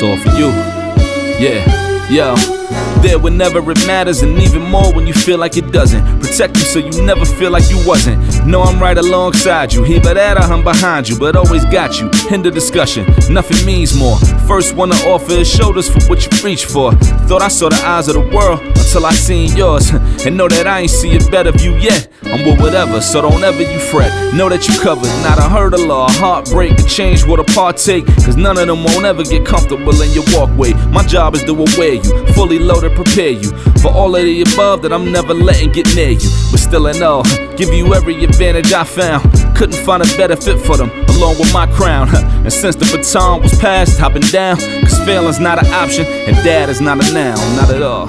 It's all for you. Yeah, yo. There whenever it matters, and even more when you feel like it doesn't. Protect you so you never feel like you wasn't. Know I'm right alongside you. Either that or I'm behind you, but always got you. End of discussion, nothing means more. First one to offer is shoulders for what you reach for. Thought I saw the eyes of the world until I seen yours. And know that I ain't see a better view yet. I'm with whatever, so don't ever you fret. Know that you covered, not a hurdle or a heartbreak. A change what a partake, cause none of them won't ever get comfortable in your walkway. My job is to aware you, fully loaded, prepare you for all of the above that I'm never letting get near you. But still in all, give you every advantage I found. Couldn't find a better fit for them, along with my crown. And since the baton was passed, I've been down. Cause failing's not an option, and dad is not a noun, not at all.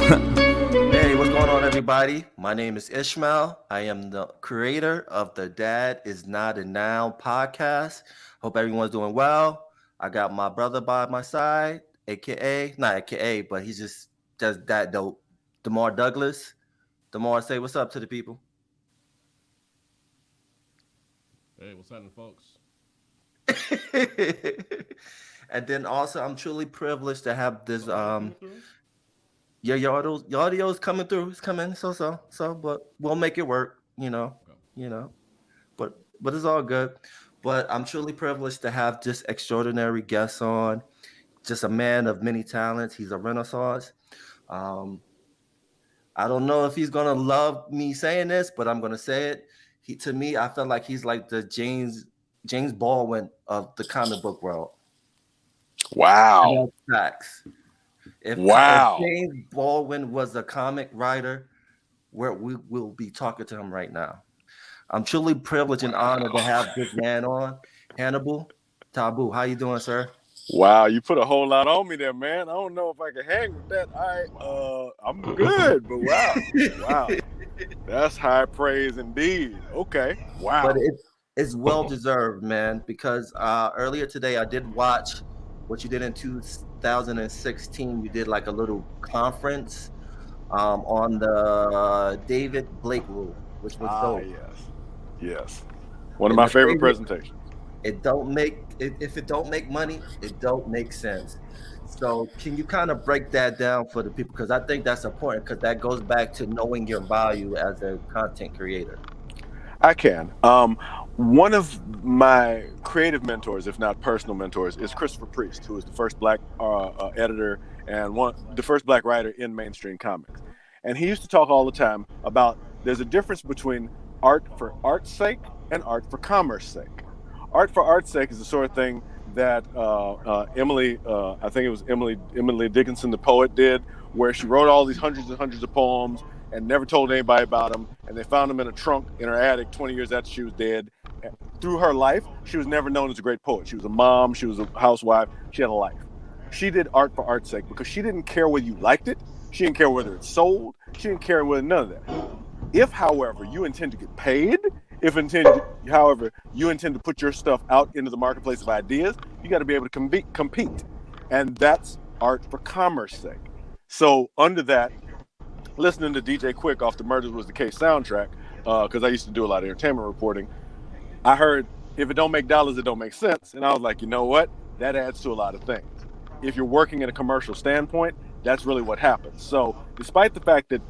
Hey, what's going on, everybody? My name is Ishmael. I am the creator of the Dad is Not a Noun podcast. Hope everyone's doing well. I got my brother by my side, not AKA, but he's just that dope. Demar Douglas. Demar, say what's up to the people. Hey, what's happening, folks? And then also, I'm truly privileged to have this. Your audio is coming through. It's coming. So, but we'll make it work. But it's all good. But I'm truly privileged to have just extraordinary guests on. Just a man of many talents. He's a renaissance. I don't know if he's gonna love me saying this, but I'm gonna say it. To me, I feel like he's like the James Baldwin of the comic book world. Wow. Facts. If James Baldwin was a comic writer, we will be talking to him right now. I'm truly privileged and honored to have this man on. Hannibal Tabu, how you doing, sir? Wow, you put a whole lot on me there, man. I don't know if I can hang with that. I'm good, but wow, that's high praise indeed. Okay, wow. But it's well deserved, man. Because earlier today I did watch what you did in 2016. You did like a little conference on the David Blake rule, which was dope. Yes. One of my favorite presentations. If it don't make money, it don't make sense. So can you kind of break that down for the people? Because I think that's important, because that goes back to knowing your value as a content creator. I can. One of my creative mentors, if not personal mentors, is Christopher Priest, who is the first black editor and the first black writer in mainstream comics. And he used to talk all the time about there's a difference between art for art's sake and art for commerce sake. Art for art's sake is the sort of thing that Emily Dickinson, the poet, did, where she wrote all these hundreds and hundreds of poems and never told anybody about them, and they found them in a trunk in her attic 20 years after she was dead. And through her life, she was never known as a great poet. She was a mom, she was a housewife, she had a life. She did art for art's sake because she didn't care whether you liked it, she didn't care whether it sold, she didn't care whether none of that. If, however, you intend to get paid, however, you intend to put your stuff out into the marketplace of ideas, you got to be able to compete. And that's art for commerce sake. So under that, listening to DJ Quick off the Murders Was the Case soundtrack, because I used to do a lot of entertainment reporting, I heard, if it don't make dollars, it don't make sense. And I was like, you know what? That adds to a lot of things. If you're working in a commercial standpoint, that's really what happens. So despite the fact that,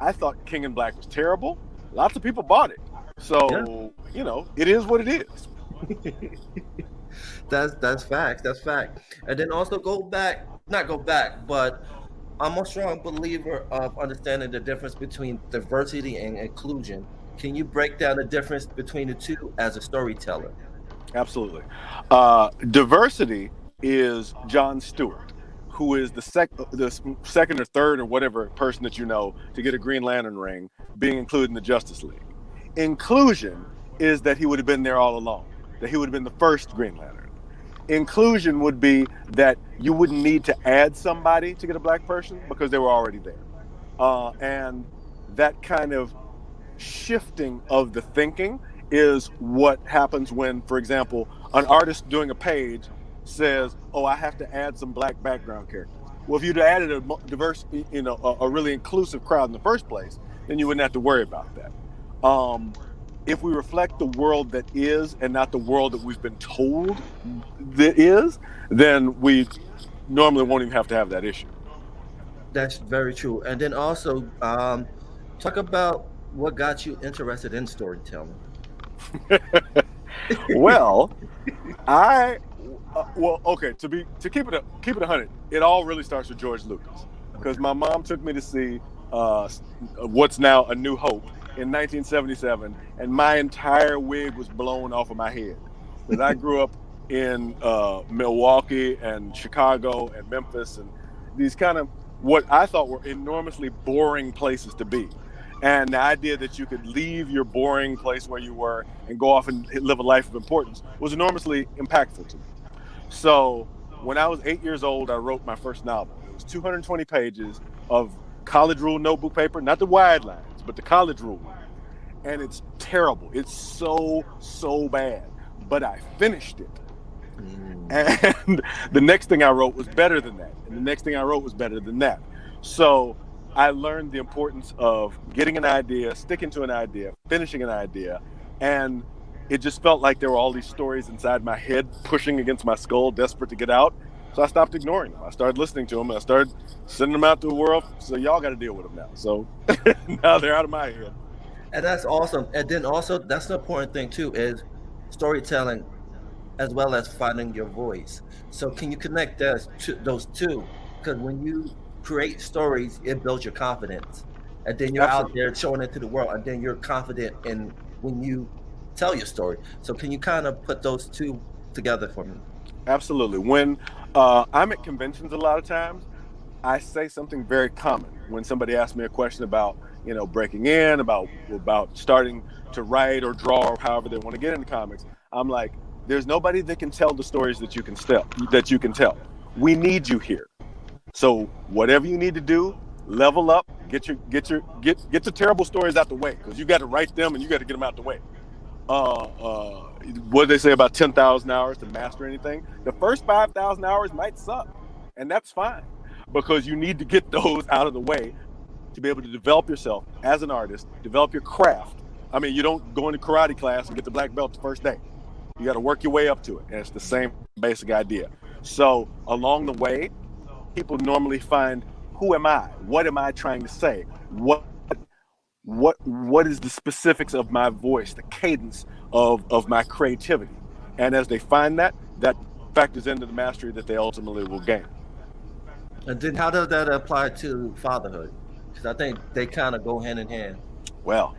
I thought King in Black was terrible, lots of people bought it. So, it is what it is. That's facts. That's fact. And then also not go back, but I'm a strong believer of understanding the difference between diversity and inclusion. Can you break down the difference between the two as a storyteller? Absolutely. Diversity is Jon Stewart, who is the second or third or whatever person that you know to get a Green Lantern ring, being included in the Justice League. Inclusion is that he would have been there all along, that he would have been the first Green Lantern. Inclusion would be that you wouldn't need to add somebody to get a black person because they were already there. And that kind of shifting of the thinking is what happens when, for example, an artist doing a page says, I have to add some black background characters. Well, if you'd added a diverse, a really inclusive crowd in the first place, then you wouldn't have to worry about that. if we reflect the world that is and not the world that we've been told that is, then we normally won't even have to have that issue. That's very true. And then also, talk about what got you interested in storytelling. Well, okay, to keep it 100, it all really starts with George Lucas, because my mom took me to see what's now A New Hope in 1977, and my entire wig was blown off of my head, because I grew up in Milwaukee and Chicago and Memphis, and these kind of what I thought were enormously boring places to be. And the idea that you could leave your boring place where you were and go off and live a life of importance was enormously impactful to me. So when I was 8 years old, I wrote my first novel. It was 220 pages of college rule notebook paper, not the wide lines, but the college rule. And it's terrible. It's so bad. But I finished it. And the next thing I wrote was better than that. And the next thing I wrote was better than that. So I learned the importance of getting an idea, sticking to an idea, finishing an idea. And it just felt like there were all these stories inside my head pushing against my skull, desperate to get out. So I stopped ignoring them. I started listening to them, and I started sending them out to the world. So y'all got to deal with them now. So now they're out of my head. And that's awesome. And then also, that's the important thing too, is storytelling as well as finding your voice. So can you connect those two? Because when you create stories, it builds your confidence. And then you're Absolutely. out there showing it to the world, and then you're confident in when you tell your story. So can you kind of put those two together for me? Absolutely. When I'm at conventions a lot of times, I say something very common when somebody asks me a question about, breaking in, about starting to write or draw or however they want to get into comics. I'm like, there's nobody that can tell the stories that you can tell. We need you here. So whatever you need to do, level up, get the terrible stories out the way, because you got to write them and you got to get them out the way. What do they say about 10,000 hours to master anything? The first 5,000 hours might suck, and that's fine, because you need to get those out of the way to be able to develop yourself as an artist, develop your craft. I mean, you don't go into karate class and get the black belt the first day. You got to work your way up to it, and it's the same basic idea. So along the way, people normally find, who am I? What am I trying to say? What is the specifics of my voice, the cadence of my creativity? And as they find that factors into the mastery that they ultimately will gain. And then how does that apply to fatherhood? Because I think they kind of go hand in hand. Well,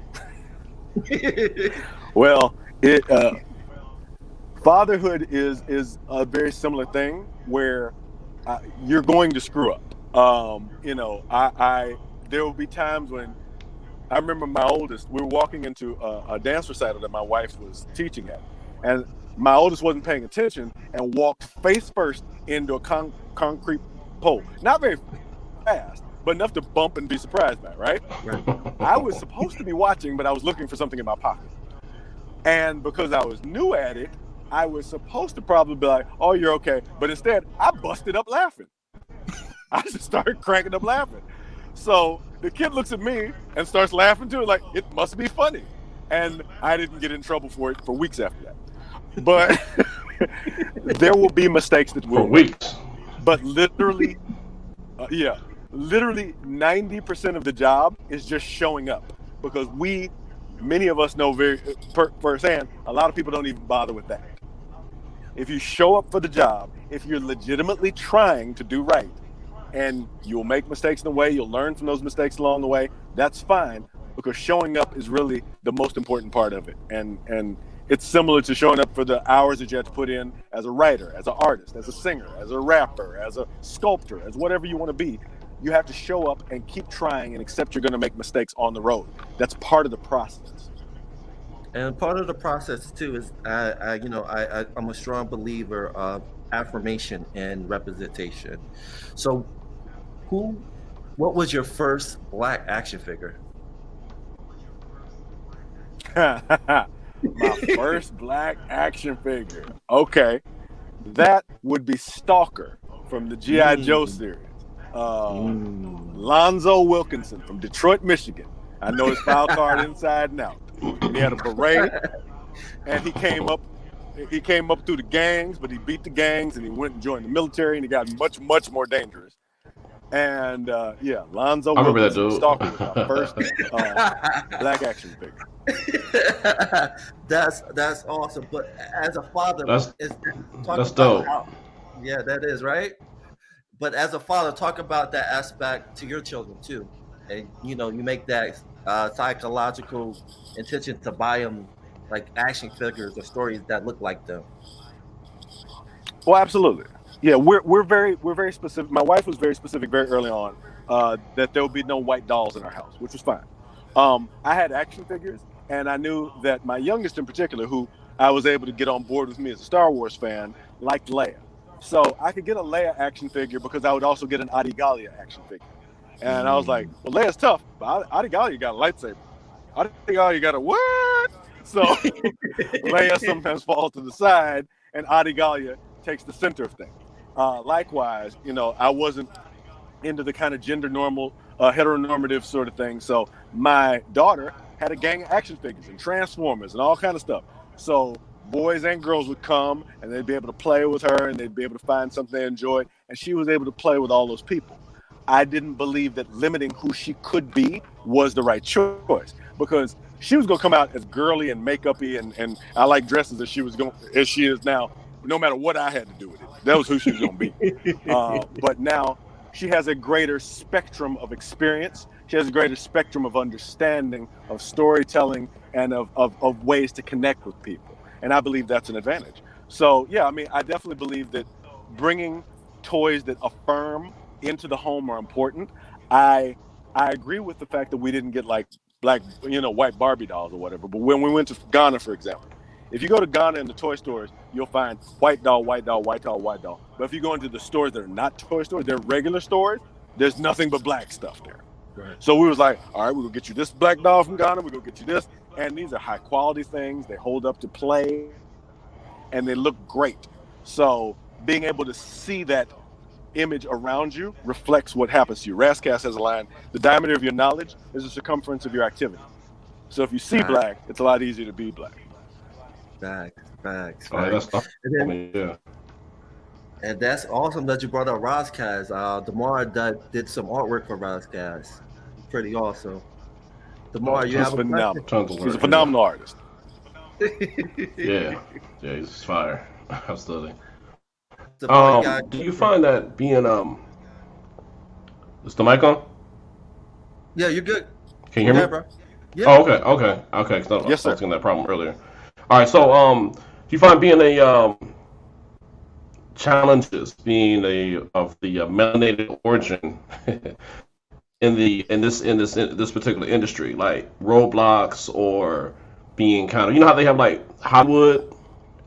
fatherhood is a very similar thing where you're going to screw up. There will be times when I remember my oldest, we were walking into a dance recital that my wife was teaching at, and my oldest wasn't paying attention and walked face first into a concrete pole. Not very fast, but enough to bump and be surprised by, right? I was supposed to be watching, but I was looking for something in my pocket. And because I was new at it, I was supposed to probably be like, oh, you're okay. But instead, I busted up laughing. I just started cracking up laughing. So the kid looks at me and starts laughing too, like, it must be funny. And I didn't get in trouble for it for weeks after that. But there will be mistakes that will. For weeks. But literally 90% of the job is just showing up. Because many of us know firsthand, a lot of people don't even bother with that. If you show up for the job, if you're legitimately trying to do right, and you'll make mistakes in the way, you'll learn from those mistakes along the way, that's fine, because showing up is really the most important part of it. And it's similar to showing up for the hours that you have to put in as a writer, as an artist, as a singer, as a rapper, as a sculptor, as whatever you want to be. You have to show up and keep trying and accept you're going to make mistakes on the road. That's part of the process. And part of the process too is I'm a strong believer of affirmation and representation. So what was your first Black action figure? My first Black action figure. Okay. That would be Stalker from the G.I. Joe series. Lonzo Wilkinson from Detroit, Michigan. I know his file card inside and out. and he had a beret, and he came up through the gangs, but he beat the gangs, and he went and joined the military, and he got much, much more dangerous. And Lonzo I remember that Wilkins, dude. Stalker, was my first black action figure. That's awesome. But as a father, That's about dope. Yeah, that is right. But as a father, talk about that aspect to your children too, and you make that psychological intention to buy them like action figures or stories that look like them. Well, absolutely. Yeah, we're very specific. My wife was very specific very early on that there would be no white dolls in our house, which was fine. I had action figures, and I knew that my youngest in particular, who I was able to get on board with me as a Star Wars fan, liked Leia. So I could get a Leia action figure because I would also get an Adigalia action figure. And I was like, well, Leia's tough, but Adigalia got a lightsaber. Adigalia got a what? So Leia sometimes falls to the side, and Adigalia takes the center of things. Likewise, I wasn't into the kind of gender normal, heteronormative sort of thing. So my daughter had a gang of action figures and Transformers and all kind of stuff. So boys and girls would come, and they'd be able to play with her, and they'd be able to find something they enjoyed, and she was able to play with all those people. I didn't believe that limiting who she could be was the right choice, because she was going to come out as girly and makeup-y, and I like dresses as she is now, no matter what I had to do with it. That was who she was going to be. But now she has a greater spectrum of experience. She has a greater spectrum of understanding, of storytelling, and of ways to connect with people. And I believe that's an advantage. So, yeah, I mean, I definitely believe that bringing toys that affirm into the home are important. I agree with the fact that we didn't get like black, white Barbie dolls or whatever. But when we went to Ghana, for example, if you go to Ghana in the toy stores, you'll find white doll, white doll, white doll, white doll. But if you go into the stores that are not toy stores, they're regular stores, there's nothing but black stuff there. Right. So we was like, all right, we're going to get you this black doll from Ghana. We're going to get you this. And these are high quality things. They hold up to play and they look great. So being able to see that image around you reflects what happens to you. Rascas has a line, the diameter of your knowledge is the circumference of your activity. So if you see black, it's a lot easier to be black. Facts. And that's awesome that you brought up Rascas. Demar did some artwork for Rascas. Pretty awesome. Demar, you have phenomenal. He's a phenomenal artist. Yeah, he's fire. Absolutely. Do you find that being is the mic on? Yeah, you're good. Can you hear me? Bro. Yeah. Oh, okay. Because I was having that problem earlier. All right, so do you find being a challenges being of the melanated origin in this particular industry, like roadblocks or being kind of, how they have like Hollywood,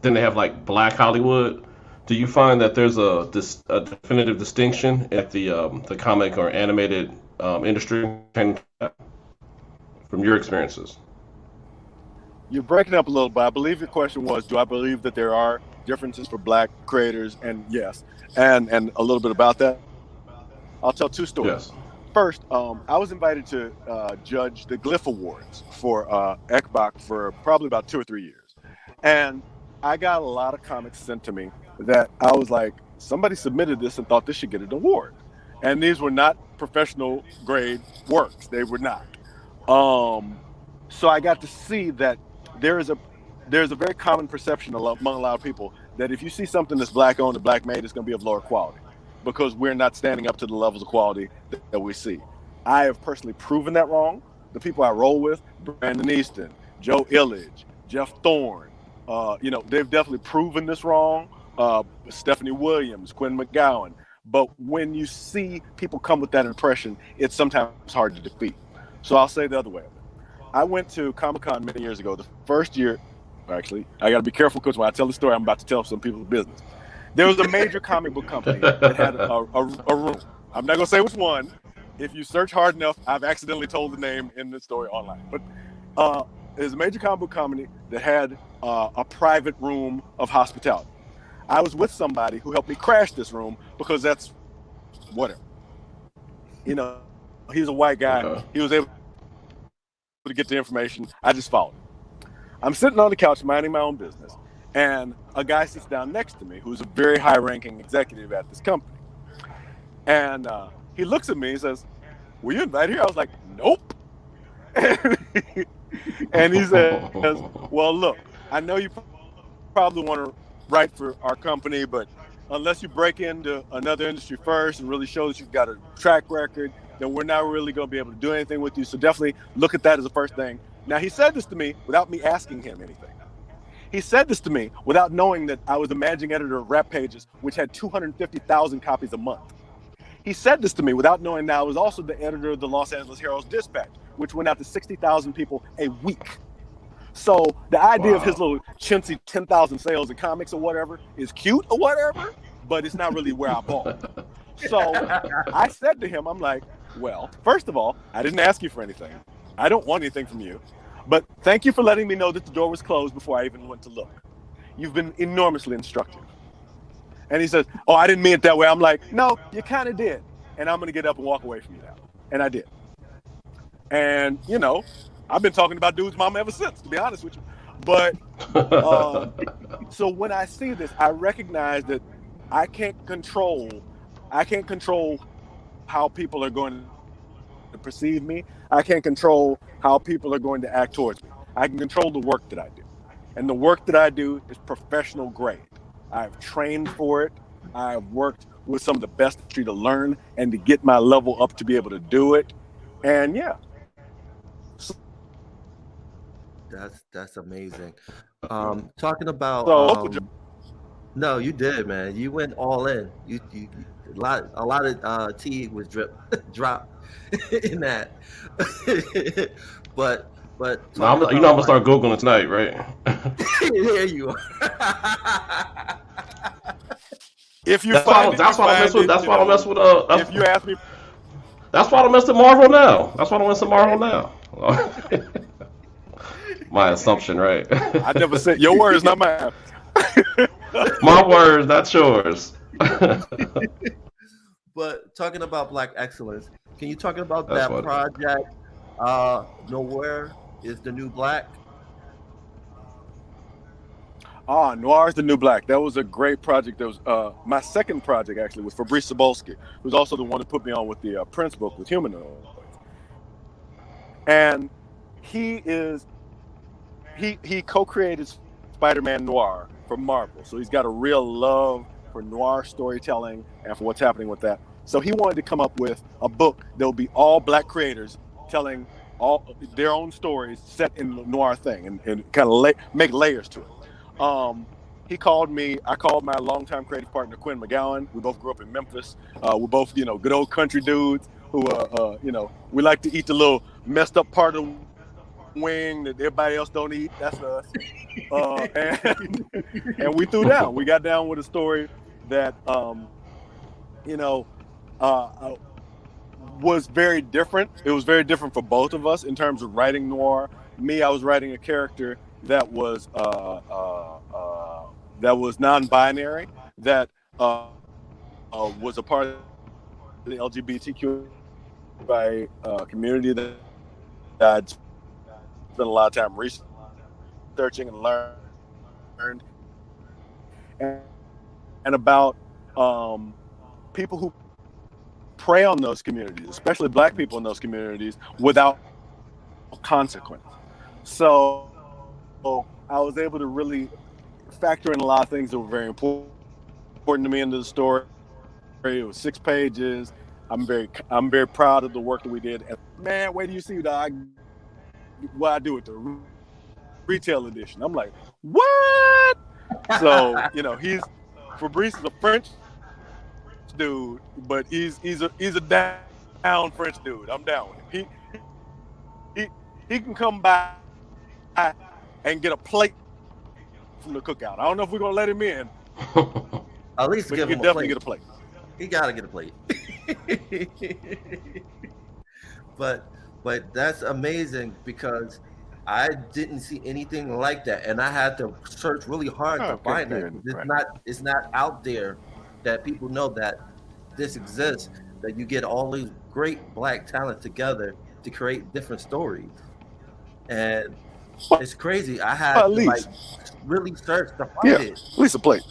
then they have like Black Hollywood. Do you find that there's a definitive distinction at the comic or animated industry from your experiences? You're breaking up a little bit. I believe your question was, do I believe that there are differences for black creators? And yes, and a little bit about that. I'll tell two stories. Yes. First, I was invited to judge the Glyph Awards for Ekbach for probably about 2 or 3 years. And I got a lot of comics sent to me that I was like, somebody submitted this and thought this should get an award. And these were not professional grade works. They were not. So I got to see that there's a very common perception among a lot of people that if you see something that's black owned and black made, it's going to be of lower quality because we're not standing up to the levels of quality that we see. I have personally proven that wrong. The people I roll with, Brandon Easton, Joe Illidge, Jeff Thorne, they've definitely proven this wrong. Stephanie Williams, Quinn McGowan. But when you see people come with that impression, it's sometimes hard to defeat. So I'll say the other way of it. I went to Comic-Con many years ago. The first year, actually, I got to be careful because when I tell the story, I'm about to tell some people's business. There was a major comic book company that had a room. I'm not going to say which one. If you search hard enough, I've accidentally told the name in the story online. But there's a major comic book company that had a private room of hospitality. I was with somebody who helped me crash this room because that's whatever. He's a white guy. He was able to get the information. I just followed him. I'm sitting on the couch minding my own business, and a guy sits down next to me who's a very high-ranking executive at this company. And he looks at me and says, "Were you invited here?" I was like, "Nope." And he says, "Well, look, I know you probably want to write for our company, but unless you break into another industry first and really show that you've got a track record, then we're not really going to be able to do anything with you. So definitely look at that as the first thing." Now, he said this to me without me asking him anything. He said this to me without knowing that I was the managing editor of Rap Pages, which had 250,000 copies a month. He said this to me without knowing that I was also the editor of the Los Angeles Herald-Dispatch, which went out to 60,000 people a week. So the idea of his little chintzy 10,000 sales in comics or whatever is cute or whatever, but it's not really where I bought. So I said to him, I'm like, "Well, first of all, I didn't ask you for anything. I don't want anything from you. But thank you for letting me know that the door was closed before I even went to look. You've been enormously instructive." And he says, "Oh, I didn't mean it that way." I'm like, "No, you kind of did. And I'm going to get up and walk away from you now." And I did. And, you know, I've been talking about Dude's Mama ever since, to be honest with you. But so when I see this, I recognize that I can't control how people are going to perceive me. I can't control how people are going to act towards me. I can control the work that I do. And the work that I do is professional grade. I've trained for it. I've worked with some of the best to learn and to get my level up to be able to do it. And yeah. That's amazing. Talking about no, you did, man. You went all in. You a lot of tea was dropped in that. but no, I'm gonna start Googling tonight, right? There you are. If you that's find why I mess with. That's why I mess with. If you ask me, that's why I mess with Marvel now. That's why I mess with Marvel now. My assumption, right? I never said your words, not mine. My words, not yours. But talking about Black excellence, can you talk about that project? Noir is the New Black. Noir is the New Black. That was a great project. That was my second project, actually, with Fabrice Cebulski, who's also the one who put me on with the Prince book with Humanoid. And he co-created Spider-Man Noir for Marvel. So he's got a real love for noir storytelling and for what's happening with that. So he wanted to come up with a book that would be all Black creators telling all their own stories set in the noir thing and kind of make layers to it. He called me. I called my longtime creative partner, Quinn McGowan. We both grew up in Memphis. We're both, good old country dudes who, we like to eat the little messed up part of the wing that everybody else don't eat. That's us. And we threw down. We got down with a story that, was very different. It was very different for both of us in terms of writing noir. Me, I was writing a character that was non-binary, that was a part of the LGBTQ community that I'd spent a lot of time researching and learned, and about people who prey on those communities, especially Black people in those communities, without consequence. So I was able to really factor in a lot of things that were very important to me into the story. It was 6 pages. I'm very proud of the work that we did. And man, wait till you see what I do with the retail edition. I'm like, what? So Fabrice is a French dude, but he's a down French dude. I'm down with him. He can come by and get a plate from the cookout. I don't know if we're gonna let him in. At least give him definitely get a plate. He gotta get a plate. But that's amazing because I didn't see anything like that, and I had to search really hard to find that. It's not out there that people know that this exists. That you get all these great Black talent together to create different stories. And It's crazy. I had At to least. really search to Yeah, find it. at least a plate.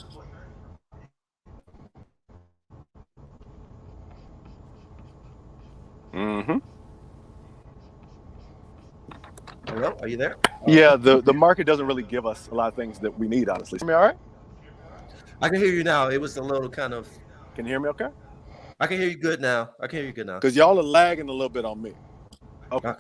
Mm-hmm. Hello, are you there? Yeah, the market doesn't really give us a lot of things that we need, honestly. Hear me all right? I can hear you now. It was a little kind of. Can you hear me okay? I can hear you good now. Because y'all are lagging a little bit on me. Okay.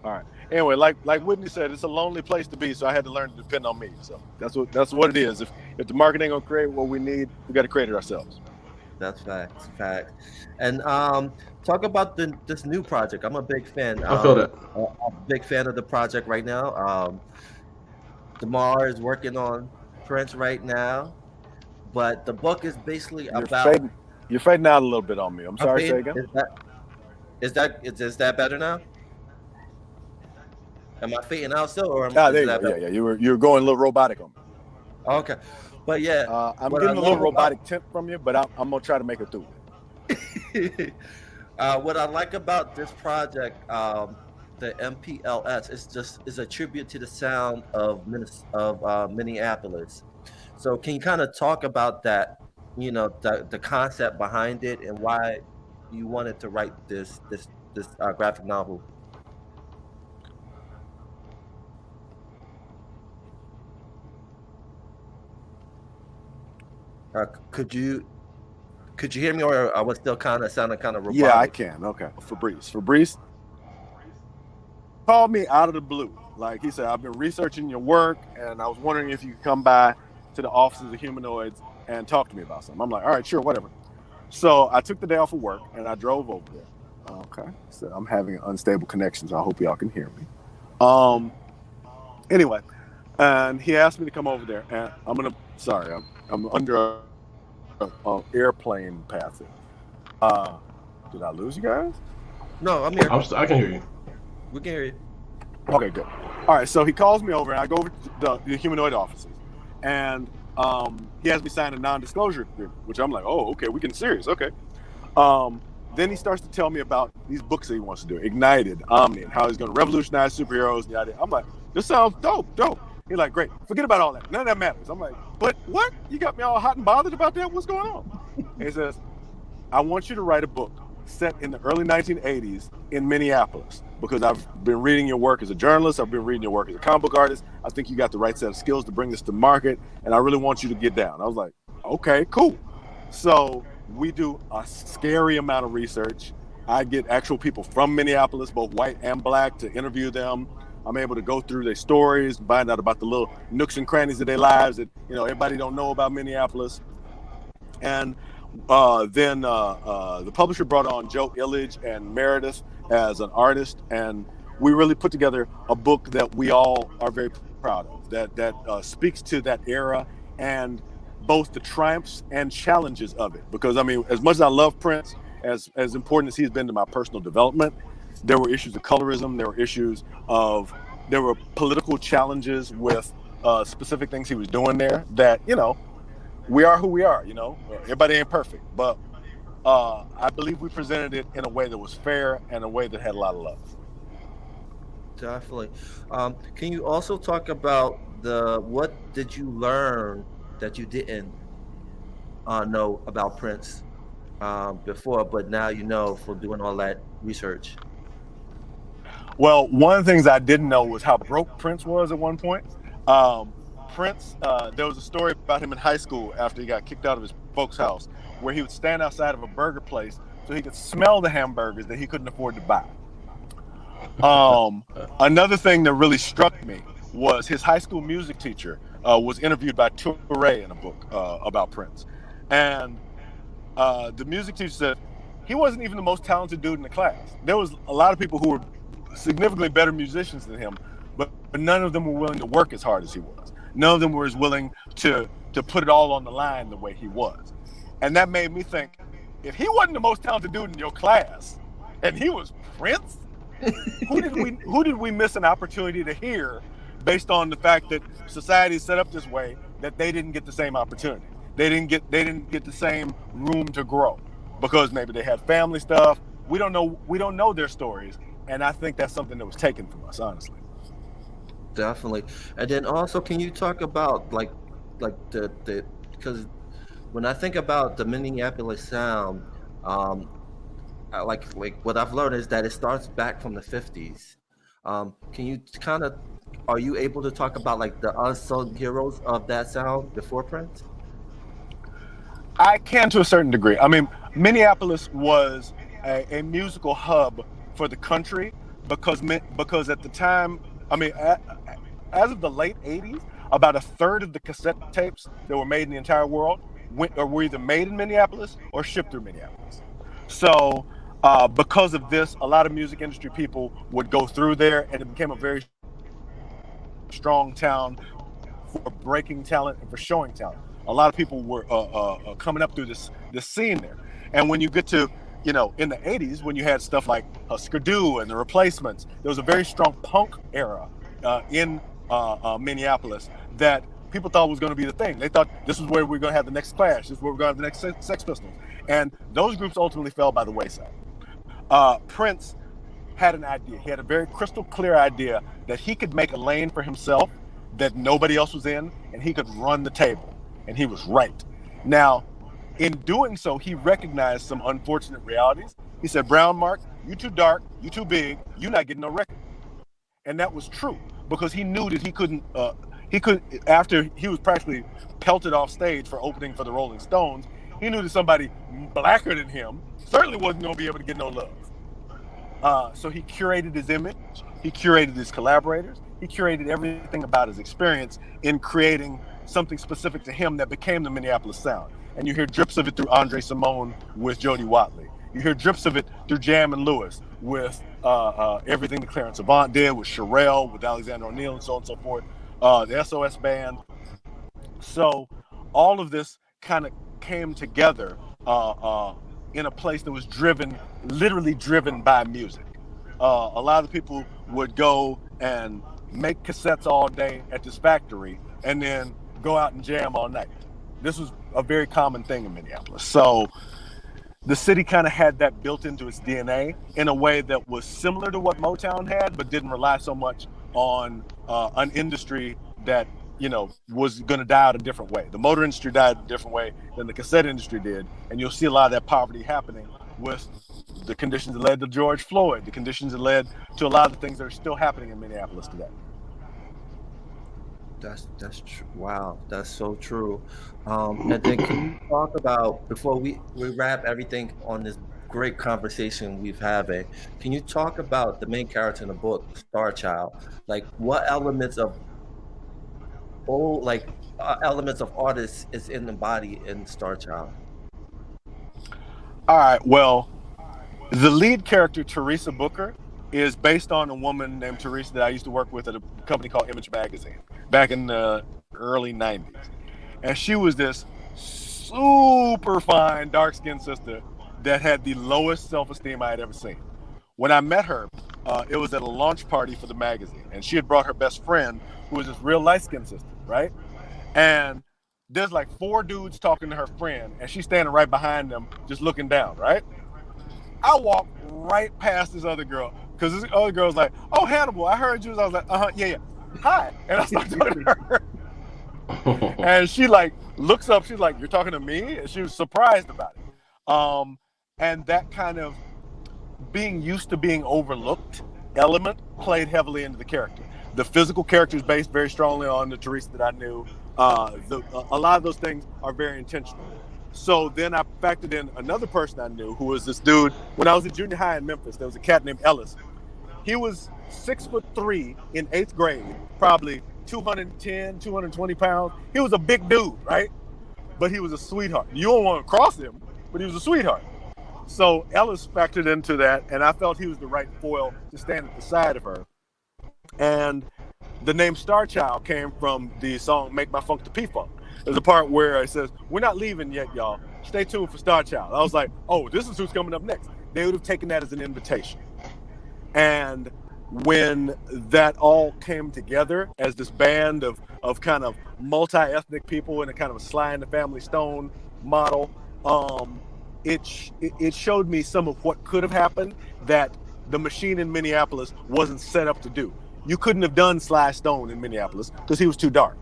All right. Anyway, like Whitney said, it's a lonely place to be, so I had to learn to depend on me. So that's what it is. If the market ain't gonna create what we need, we got to create it ourselves. That's facts. And talk about this new project. I'm a big fan. I feel that. I'm a big fan of the project right now. Demar is working on Prince right now, but the book is basically You're fading out a little bit on me. I'm sorry. Say again. Is that better now? Am I fading out still, or there you go. Yeah. You were going a little robotic on me. Okay, but yeah, I'm getting a little robotic tint from you, but I'm gonna try to make it through. What I like about this project, the MPLS, is a tribute to the sound of Minneapolis. So can you kind of talk about that? You know, the concept behind it and why you wanted to write this graphic novel. Could you hear me, or I was still sounding kind of robotic? Yeah, I can. Okay. Fabrice called me out of the blue. Like he said, I've been researching your work, and I was wondering if you could come by to the offices of Humanoids and talk to me about something. I'm like, all right, sure, whatever. So I took the day off of work, and I drove over there. Okay. So I'm having an unstable connection, so I hope y'all can hear me. Anyway, and he asked me to come over there, and I'm under a airplane passing. Did I lose you guys? No, I'm here. I can hear you. We can hear you. Okay, good. All right, so he calls me over, and I go over to the Humanoid offices, and he has me sign a non-disclosure agreement, which I'm like, oh, okay, we getting serious, okay. Then he starts to tell me about these books that he wants to do, Ignited, Omni, and how he's going to revolutionize superheroes and the idea. I'm like, this sounds dope. He's like, great, forget about all that. None of that matters. I'm like, but what? You got me all hot and bothered about that? What's going on? And he says, I want you to write a book set in the early 1980s in Minneapolis, because I've been reading your work as a journalist. I've been reading your work as a comic book artist. I think you got the right set of skills to bring this to market, and I really want you to get down. I was like, okay, cool. So we do a scary amount of research. I get actual people from Minneapolis, both white and black, to interview them. I'm able to go through their stories, find out about the little nooks and crannies of their lives that everybody don't know about Minneapolis. And then the publisher brought on Joe Illidge and Meredith as an artist, and we really put together a book that we all are very proud of, that speaks to that era and both the triumphs and challenges of it. Because I mean, as much as I love Prince, as important as he's been to my personal development, there were issues of colorism, there were political challenges with specific things he was doing there that, we are who we are, everybody ain't perfect, but I believe we presented it in a way that was fair and a way that had a lot of love. Definitely. Can you also talk about what did you learn that you didn't know about Prince before, but now you know from doing all that research? Well, one of the things I didn't know was how broke Prince was at one point. Prince, there was a story about him in high school after he got kicked out of his folks' house, where he would stand outside of a burger place so he could smell the hamburgers that he couldn't afford to buy. Another thing that really struck me was his high school music teacher was interviewed by Touré in a book about Prince. And the music teacher said he wasn't even the most talented dude in the class. There was a lot of people who were significantly better musicians than him, but none of them were willing to work as hard as he was. None of them were as willing to put it all on the line the way he was. And that made me think, if he wasn't the most talented dude in your class, and he was Prince, who did we miss an opportunity to hear based on the fact that society is set up this way that they didn't get the same opportunity? They didn't get the same room to grow because maybe they had family stuff. We don't know their stories. And I think that's something that was taken from us, honestly. Definitely. And then also, can you talk about like the because when I think about the Minneapolis Sound, um, like what I've learned is that it starts back from the 50s. Can you kind of are you able to talk about like the unsung heroes of that sound before Prince? I can to a certain degree. I mean, Minneapolis was a musical hub for the country because at the time, I mean, as of the late '80s, about a third of the cassette tapes that were made in the entire world were either made in Minneapolis or shipped through Minneapolis. So, because of this, a lot of music industry people would go through there, and it became a very strong town for breaking talent and for showing talent. A lot of people were coming up through this scene there. And when you get to, in the 80s, when you had stuff like Husker Du and the Replacements, there was a very strong punk era in Minneapolis that people thought was going to be the thing. They thought this is where we're going to have the next Clash, this is where we're going to have the next Sex Pistols. And those groups ultimately fell by the wayside. Prince had an idea. He had a very crystal clear idea that he could make a lane for himself that nobody else was in, and he could run the table. And he was right. Now, in doing so, he recognized some unfortunate realities. He said, Brown Mark, you too dark, you too big, you not getting no record. And that was true, because he knew that he couldn't, after he was practically pelted off stage for opening for the Rolling Stones, he knew that somebody blacker than him certainly wasn't going to be able to get no love. So he curated his image, he curated his collaborators, he curated everything about his experience in creating something specific to him that became the Minneapolis Sound. And you hear drips of it through Andre Simone with Jody Watley. You hear drips of it through Jam and Lewis with everything that Clarence Avant did, with Sherelle, with Alexander O'Neal, and so on and so forth. The SOS Band. So all of this kind of came together in a place that was literally driven by music. A lot of people would go and make cassettes all day at this factory and then go out and jam all night. This was a very common thing in Minneapolis. So the city kind of had that built into its DNA in a way that was similar to what Motown had, but didn't rely so much on an industry that, was going to die out a different way. The motor industry died a different way than the cassette industry did. And you'll see a lot of that poverty happening with the conditions that led to George Floyd, the conditions that led to a lot of the things that are still happening in Minneapolis today. That's true. Wow, that's so true. And then can you talk about before we wrap everything on this great conversation we've having? Can you talk about the main character in the book, Starchild? Like, what elements of elements of artists is in the body in Starchild? All right. Well, the lead character, Teresa Booker, is based on a woman named Teresa that I used to work with at a company called Image Magazine back in the early 90s. And she was this super fine, dark-skinned sister that had the lowest self-esteem I had ever seen. When I met her, it was at a launch party for the magazine. And she had brought her best friend, who was this real light-skinned sister, right? And there's like 4 dudes talking to her friend, and she's standing right behind them, just looking down, right? I walked right past this other girl, because this other girl was like, "Oh, Hannibal, I heard you." I was like, yeah. Hi. And I started talking to her. And she like looks up, she's like, "You're talking to me?" And she was surprised about it. And that kind of being used to being overlooked element played heavily into the character. The physical character is based very strongly on the Teresa that I knew. A lot of those things are very intentional. So then I factored in another person I knew, who was this dude. When I was at junior high in Memphis, there was a cat named Ellis. He was 6'3" in 8th grade, probably 210, 220 pounds. He was a big dude, right? But he was a sweetheart. You don't want to cross him, but he was a sweetheart. So Ellis factored into that, and I felt he was the right foil to stand at the side of her. And the name Starchild came from the song Make My Funk to P-Funk. There's a part where it says, "We're not leaving yet, y'all. Stay tuned for Starchild." I was like, oh, this is who's coming up next. They would have taken that as an invitation. And when that all came together as this band of kind of multi-ethnic people in a kind of a Sly and the Family Stone model, it showed me some of what could have happened that the machine in Minneapolis wasn't set up to do. you couldn't have done Sly Stone in Minneapolis because he was too dark.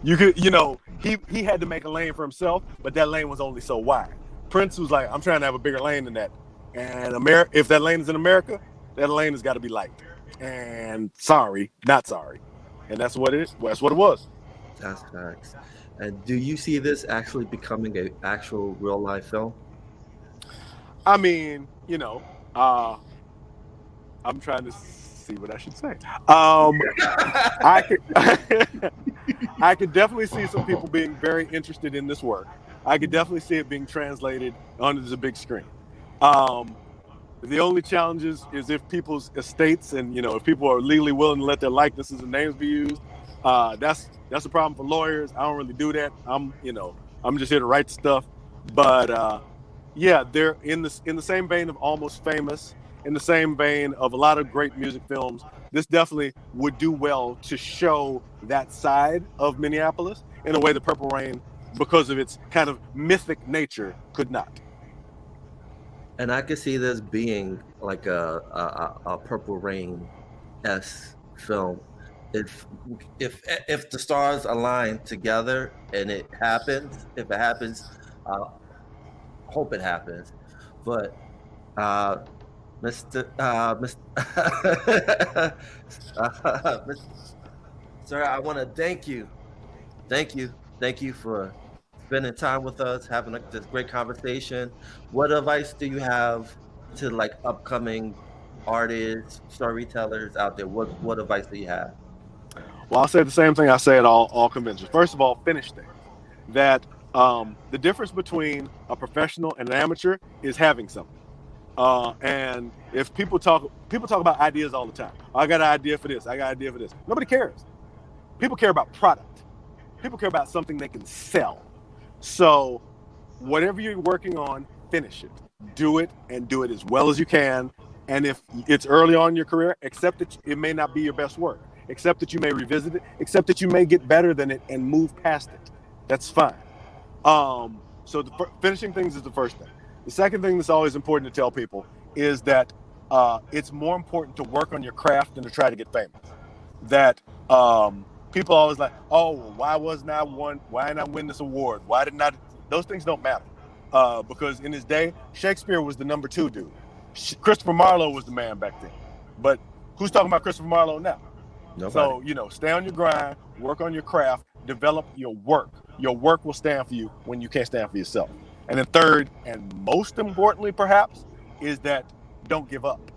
You could, he had to make a lane for himself, but that lane was only so wide. Prince was like, I'm trying to have a bigger lane than that. And if that lane is in America, that lane has got to be light. And sorry, not sorry. And that's what it is. That's what it was. That's facts. And do you see this actually becoming an actual real life film? I mean, I'm trying to see what I should say. I could definitely see some people being very interested in this work. I could definitely see it being translated onto the big screen. The only challenge is if people's estates and if people are legally willing to let their likenesses and names be used. That's a problem for lawyers. I don't really do that. I'm just here to write stuff. But yeah, they're in the same vein of Almost Famous, in the same vein of a lot of great music films. This definitely would do well to show that side of Minneapolis in a way that Purple Rain, because of its kind of mythic nature, could not. And I could see this being like a Purple Rain-esque film. If the stars align together and it happens, if it happens, hope it happens. But sir, I want to thank you for spending time with us, having this great conversation. What advice do you have to like upcoming artists, storytellers out there? What advice do you have? Well, I'll say the same thing I say at all conventions. First of all, finish things. That the difference between a professional and an amateur is having something. And if people talk about ideas all the time. I got an idea for this. I got an idea for this. Nobody cares. People care about product. People care about something they can sell. So whatever you're working on, finish it. Do it, and do it as well as you can. And if it's early on in your career, accept that it may not be your best work. Accept that you may revisit it. Accept that you may get better than it and move past it. That's fine. So finishing things is the first thing. The second thing that's always important to tell people is that it's more important to work on your craft than to try to get famous. That people always like, oh, why didn't I win this award? Why didn't I? Those things don't matter. Because in his day, Shakespeare was the number 2 dude. Christopher Marlowe was the man back then. But who's talking about Christopher Marlowe now? Nobody. So, stay on your grind, work on your craft, develop your work. Your work will stand for you when you can't stand for yourself. And then third, and most importantly perhaps, is that don't give up.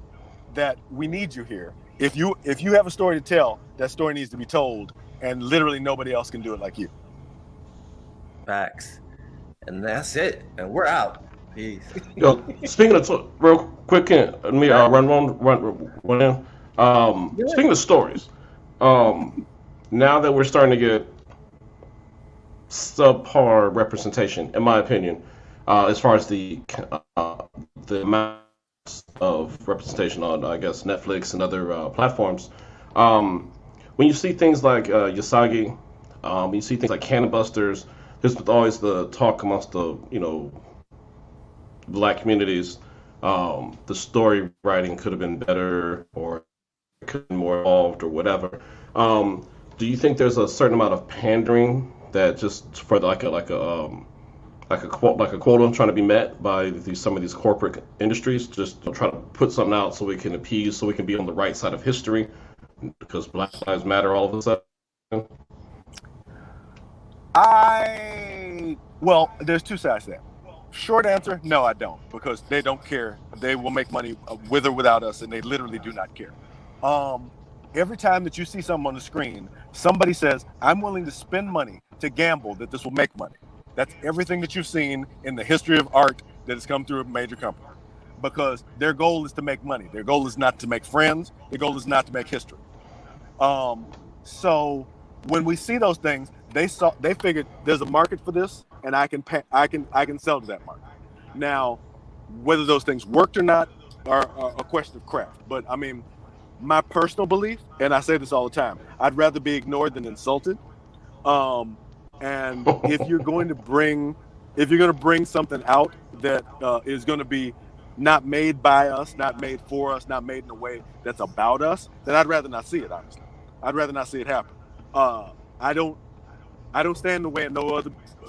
That we need you here. If you have a story to tell, that story needs to be told, and literally nobody else can do it like you. Facts. And that's it. And we're out. Peace. Yo, speaking of real quick, let me run in. Speaking of stories, now that we're starting to get subpar representation, in my opinion, as far as the amount of representation on, I guess, Netflix and other platforms, when you see things like Yasagi, you see things like Cannon Busters, there's always the talk amongst the Black communities. The story writing could have been better, or could have been more involved, or whatever. Do you think there's a certain amount of pandering that just for like a quota trying to be met by some of these corporate industries, just trying to put something out so we can appease, so we can be on the right side of history, because Black Lives Matter all of a sudden? Well, there's two sides to that. Short answer, no, I don't, because they don't care. They will make money with or without us, and they literally do not care. Every time that you see something on the screen, somebody says, I'm willing to spend money to gamble that this will make money. That's everything that you've seen in the history of art that has come through a major company, because their goal is to make money. Their goal is not to make friends. Their goal is not to make history. So when we see those things, they figured there's a market for this, and I can sell to that market. Now, whether those things worked or not are a question of craft. But I mean, my personal belief, and I say this all the time, I'd rather be ignored than insulted. And if you're going to bring something out that is going to be not made by us, not made for us, not made in a way that's about us, then I'd rather not see it, honestly. I'd rather not see it happen. I don't stand in the way of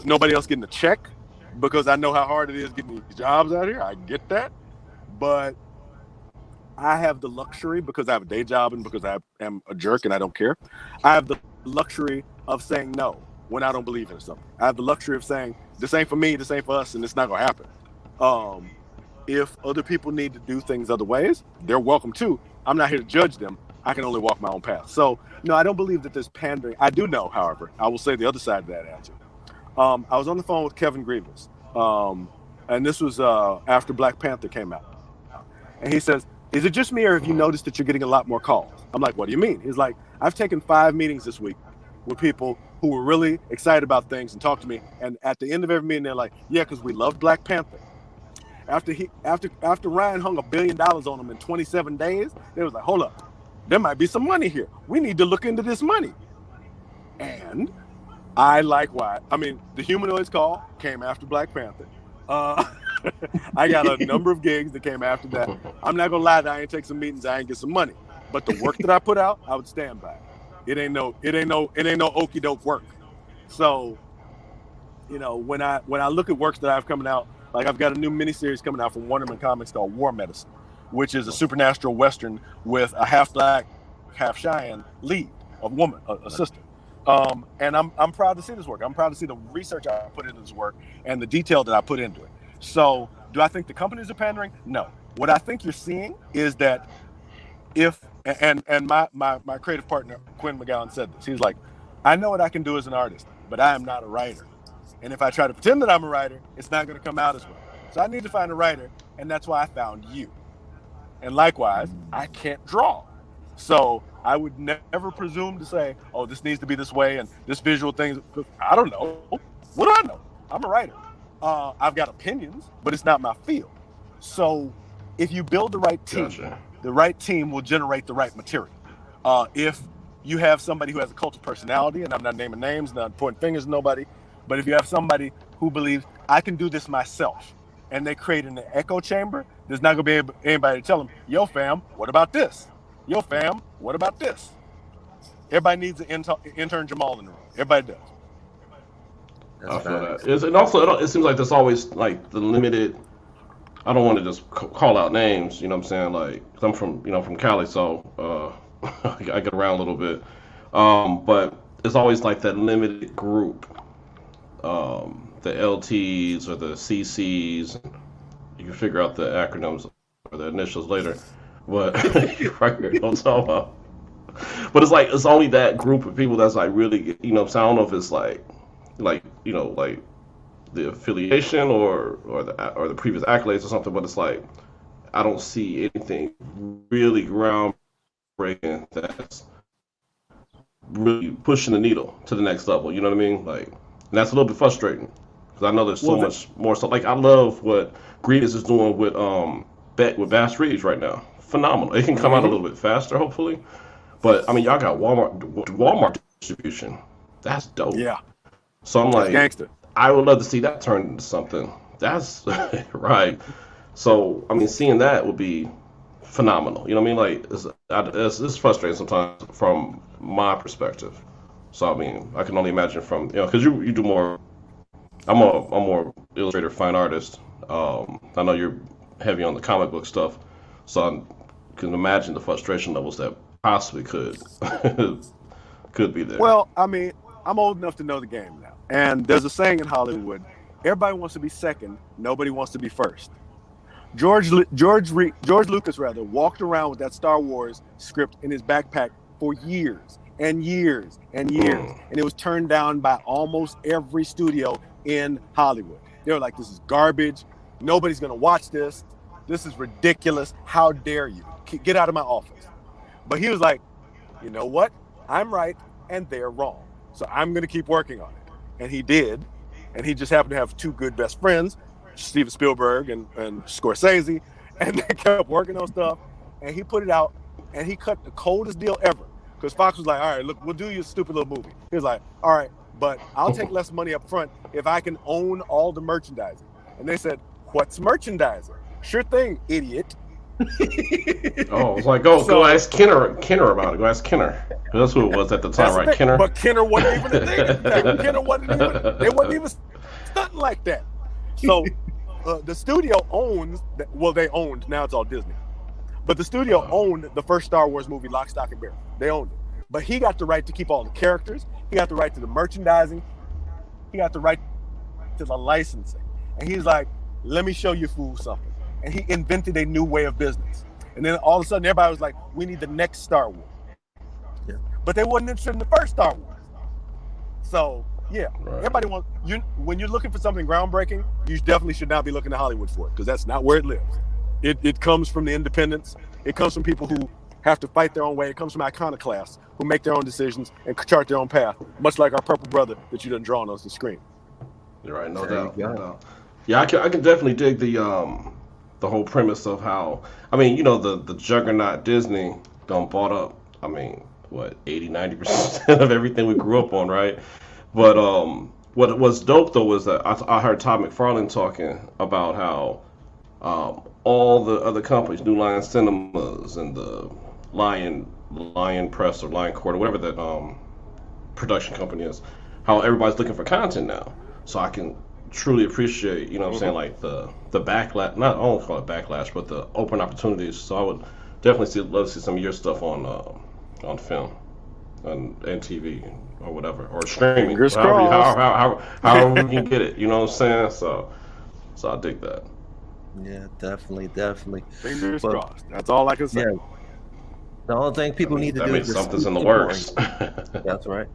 nobody else getting a check, because I know how hard it is getting these jobs out here. I get that. But I have the luxury, because I have a day job and because I am a jerk and I don't care, I have the luxury of saying no when I don't believe in something. I have the luxury of saying, this ain't for me, this ain't for us, and it's not going to happen. If other people need to do things other ways, they're welcome to. I'm not here to judge them. I can only walk my own path. So, no, I don't believe that there's pandering. I do know, however, I will say the other side of that answer. I was on the phone with Kevin Grievous, and this was after Black Panther came out. And he says, is it just me, or have you noticed that you're getting a lot more calls? I'm like, what do you mean? He's like, I've taken 5 meetings this week with people who were really excited about things and talked to me. And at the end of every meeting, they're like, yeah, because we love Black Panther. After Ryan hung $1 billion on him in 27 days, they was like, hold up, there might be some money here. We need to look into this money. And I likewise, the Humanoids call came after Black Panther. I got a number of gigs that came after that. I'm not gonna lie, that I ain't take some meetings, I ain't get some money. But the work that I put out, I would stand by. It ain't no okey doke work. So, when I look at works that I have coming out, like I've got a new miniseries coming out from Wonderman Comics called War Medicine, which is a supernatural Western with a half Black, half Cheyenne lead, a woman, a sister. And I'm proud to see this work. I'm proud to see the research I put into this work and the detail that I put into it. So, do I think the companies are pandering? No. What I think you're seeing is that my creative partner, Quinn McGowan, said this. He's like, I know what I can do as an artist, but I am not a writer. And if I try to pretend that I'm a writer, it's not going to come out as well. So I need to find a writer, and that's why I found you. And likewise, I can't draw. So I would never presume to say, oh, this needs to be this way and this visual thing. I don't know. What do I know? I'm a writer. I've got opinions, but it's not my field. So if you build the right team, gotcha, the right team will generate the right material. If you have somebody who has a cult of personality, and I'm not naming names, not pointing fingers at nobody, but if you have somebody who believes, I can do this myself, and they create an echo chamber, there's not going to be anybody to tell them, yo, fam, what about this? Yo, fam, what about this? Everybody needs an intern Jamal in the room. Everybody does. I feel that. And also, it seems like there's always like the limited. I don't want to just call out names. You know what I'm saying? Like, 'cause I'm from Cali, so I get around a little bit. But it's always like that limited group, the LTs or the CCs. You can figure out the acronyms or the initials later. But right here, don't talk about. But it's only that group of people that's like really, so I don't know if it's like the affiliation or the previous accolades or something, but it's like I don't see anything really groundbreaking that's really pushing the needle to the next level. You know what I mean? Like, and that's a little bit frustrating because I know there's so much more stuff. Like, I love what Grievous is doing with Bass Reeves right now. Phenomenal. It can come out a little bit faster, hopefully. But I mean, y'all got Walmart distribution. That's dope. Yeah. So I'm like, gangster. I would love to see that turn into something. That's right. So I mean, seeing that would be phenomenal. You know what I mean? Like, it's frustrating sometimes from my perspective. So I mean, I can only imagine from because you do more. I'm more illustrator, fine artist. I know you're heavy on the comic book stuff, so I can imagine the frustration levels that possibly could be there. Well, I mean, I'm old enough to know the game now, and there's a saying in Hollywood: everybody wants to be second, nobody wants to be first. George Lucas walked around with that Star Wars script in his backpack for years and years and years, and it was turned down by almost every studio in Hollywood. They were like, "This is garbage. Nobody's gonna watch this. This is ridiculous. How dare you? Get out of my office." But he was like, "You know what? I'm right and they're wrong. So I'm going to keep working on it." And he did. And he just happened to have two good best friends, Steven Spielberg and Scorsese. And they kept working on stuff. And he put it out. And he cut the coldest deal ever. Because Fox was like, "All right, look, we'll do your stupid little movie." He was like, "All right, but I'll take less money up front if I can own all the merchandising." And they said, "What's merchandising?" Sure thing, idiot. Oh, it's like go ask Kenner about it. Go ask Kenner. That's who it was at the time, right? Kenner. But Kenner wasn't even a thing at the time. Kenner they wasn't even stunting like that. So the studio owns. They owned. Now it's all Disney. But the studio owned the first Star Wars movie, Lock, Stock, and Barrel. They owned it. But he got the right to keep all the characters. He got the right to the merchandising. He got the right to the licensing. And he's like, let me show you fools something. And he invented a new way of business. And then all of a sudden, everybody was like, we need the next Star Wars. Yeah. But they wasn't interested in the first Star Wars. So, yeah, everybody wants, when you're looking for something groundbreaking, you definitely should not be looking to Hollywood for it, because that's not where it lives. It comes from the independents. It comes from people who have to fight their own way. It comes from iconoclasts who make their own decisions and chart their own path, much like our purple brother that you done drawn on the screen. You're right, no doubt. Yeah, I can definitely dig the whole premise of how, I mean, you know, the juggernaut Disney done bought up, I mean, what, 80-90% of everything we grew up on, right? But what was dope though was that I heard Todd McFarlane talking about how all the other companies, New Line Cinemas and the Lion Press or Lion Court or whatever that production company is, how everybody's looking for content now. So I can truly appreciate, you know what I'm saying, like the backlash, I don't call it backlash, but the open opportunities. So I would definitely love to see some of your stuff on film and TV or whatever, or streaming, however we can get it, you know what I'm saying? So I dig that. Yeah, definitely. Fingers crossed. That's all I can say. Yeah. The only thing people need to do is something's in the works. That's right.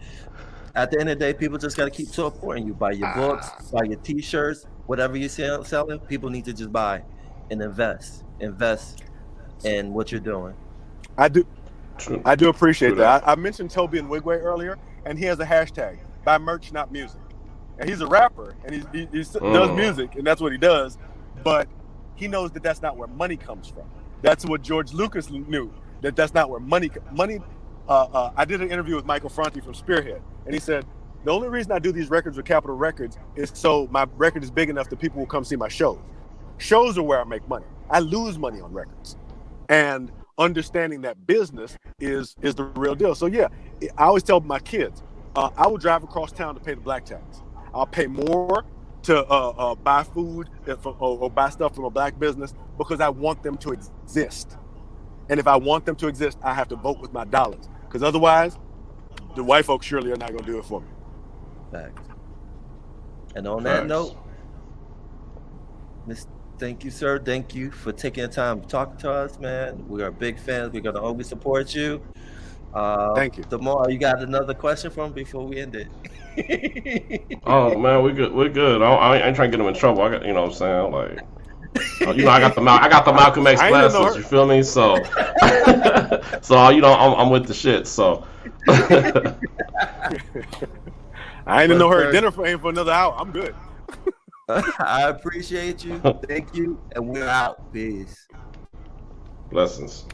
At the end of the day, people just got to keep supporting you. Buy your books, buy your T-shirts, whatever you're selling. People need to just buy and invest in what you're doing. I do appreciate that. I mentioned Toby and Wigway earlier, and he has a hashtag: buy merch, not music. And he's a rapper, and he does music, and that's what he does. But he knows that that's not where money comes from. That's what George Lucas knew. That's not where money. I did an interview with Michael Franti from Spearhead, and he said, the only reason I do these records with Capitol Records is so my record is big enough that people will come see my shows. Shows are where I make money. I lose money on records. And understanding that business is the real deal. So yeah, I always tell my kids, I will drive across town to pay the black tax. I'll pay more to buy food or buy stuff from a black business because I want them to exist. And if I want them to exist, I have to vote with my dollars. Because otherwise, the white folks surely are not going to do it for me. Fact. And on that note, thank you, sir. Thank you for taking the time to talk to us, man. We are big fans. We're going to always support you. Thank you. Demar, you got another question for him before we end it? Oh man, we're good. I ain't trying to get him in trouble. I got, you know what I'm saying, like, you know, I got the Malcolm X glasses. You feel me? So, so you know, I'm with the shit. So, I ain't in no hurry. Dinner for another hour. I'm good. I appreciate you. Thank you, and we're out. Peace. Blessings.